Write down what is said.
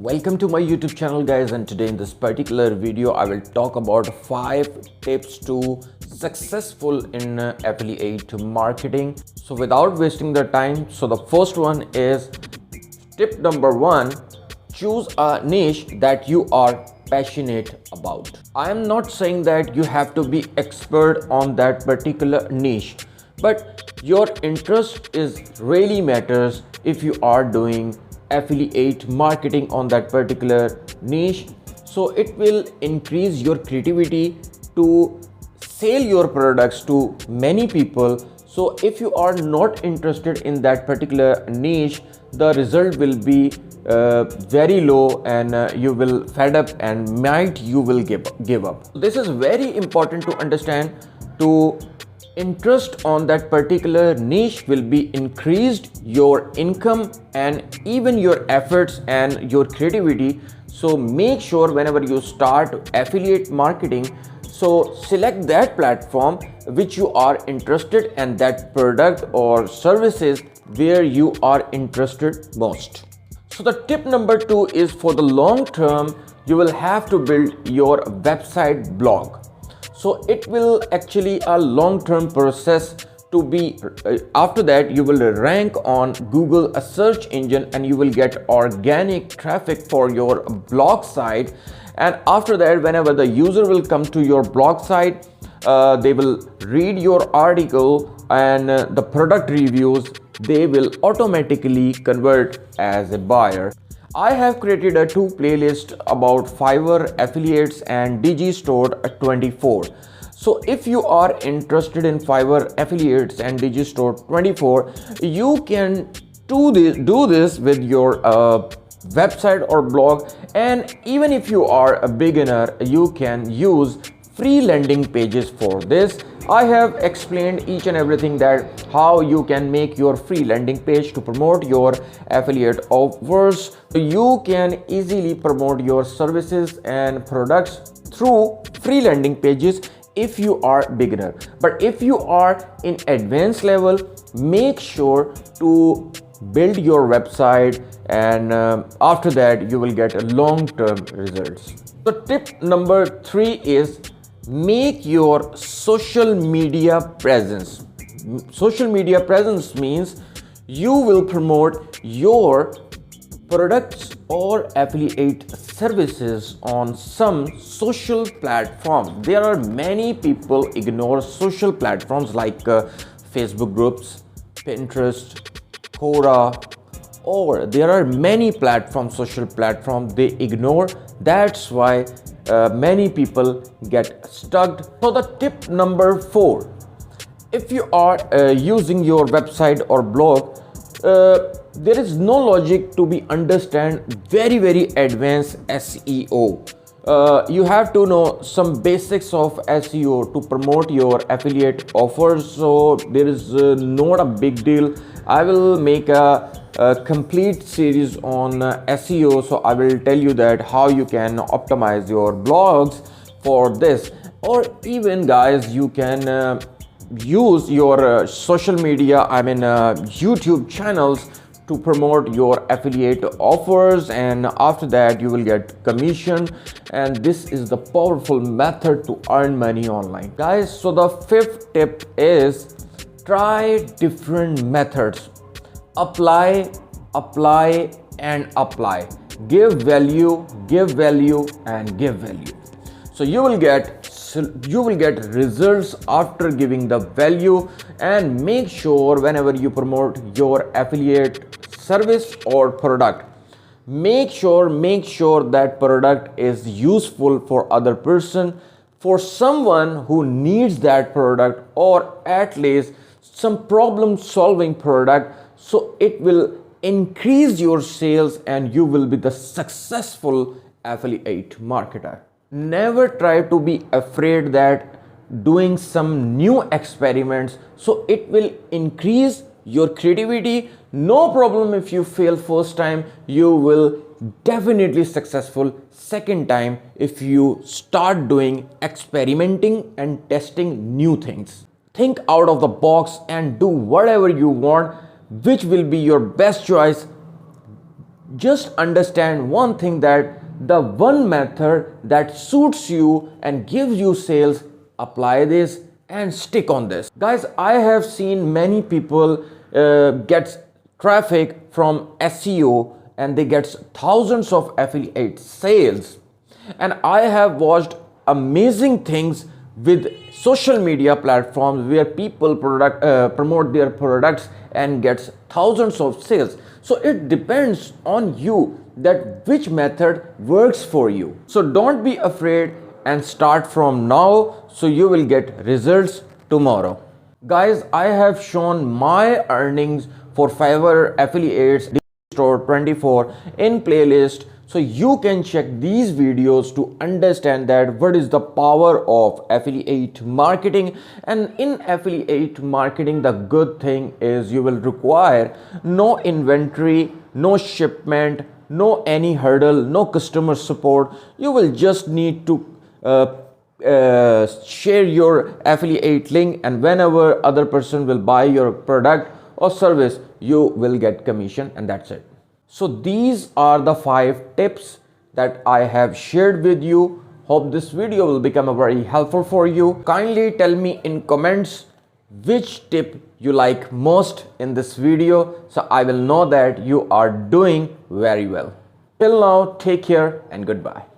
Welcome to my YouTube channel guys, and today in this particular video I will talk about 5 tips to successful in affiliate marketing. So without wasting the time, so the first one is tip number 1: choose a niche that you are passionate about. I am not saying that you have to be expert on that particular niche, but your interest is really matters if you are doing affiliate marketing on that particular niche. So it will increase your creativity to sell your products to many people. So if you are not interested in that particular niche, the result will be very low, and you will fed up and might you will give up. This is very important to understand. To interest on that particular niche will be increased your income and even your efforts and your creativity. So make sure whenever you start affiliate marketing, so select that platform which you are interested and that product or services where you are interested most. So the tip number 2 is, for the long term you will have to build your website blog. So it will actually a long-term process to be, after that you will rank on Google, a search engine, and you will get organic traffic for your blog site. And after that, whenever the user will come to your blog site, they will read your article and the product reviews, they will automatically convert as a buyer. I have created a 2 playlist about Fiverr affiliates and Digistore 24. So if you are interested in Fiverr affiliates and Digistore 24, you can do this with your website or blog. And even if you are a beginner, you can use free landing pages for this. I have explained each and everything, that how you can make your free landing page to promote your affiliate offers. You can easily promote your services and products through free landing pages if you are beginner. But if you are in advanced level, make sure to build your website, and after that you will get long-term results. So tip number 3 is, make your social media presence. Social media presence means you will promote your products or affiliate services on some social platform. There are many people ignore social platforms like Facebook groups, Pinterest, Quora, or there are many platforms, social platforms they ignore. That's why many people get stuck. So the tip number 4, if you are using your website or blog, there is no logic to be understand very advanced SEO. You have to know some basics of SEO to promote your affiliate offers. So there is not a big deal. I will make a complete series on SEO. So I will tell you that how you can optimize your blogs for this. Or even guys, you can use your social media, YouTube channels to promote your affiliate offers, and after that you will get commission. And this is the powerful method to earn money online, guys. So the 5th tip is, try different methods. Apply and apply. Give value and give value. So you will get results after giving the value. And make sure whenever you promote your affiliate service or product, make sure that product is useful for other person, for someone who needs that product, or at least some problem solving product. So it will increase your sales and you will be the successful affiliate marketer. Never try to be afraid that doing some new experiments, so it will increase your creativity. No problem if you fail first time, you will definitely successful second time if you start doing experimenting and testing new things. Think out of the box and do whatever you want, which will be your best choice. Just understand one thing, that the one method that suits you and gives you sales, apply this and stick on this. Guys, I have seen many people get traffic from SEO and they get thousands of affiliate sales, and I have watched amazing things with social media platforms where people promote their products and gets thousands of sales. So it depends on you that which method works for you. So don't be afraid and start from now, so you will get results tomorrow. Guys, I have shown my earnings for Fiverr affiliates store 24 in playlist, so you can check these videos to understand that what is the power of affiliate marketing. And in affiliate marketing, the good thing is you will require no inventory, no shipment, no any hurdle, no customer support. You will just need to share your affiliate link, and whenever other person will buy your product or service, you will get commission, and that's it. So these are the 5 tips that I have shared with you. Hope this video will become a very helpful for you. Kindly tell me in comments which tip you like most in this video, so I will know that you are doing very well. Till now, take care and goodbye.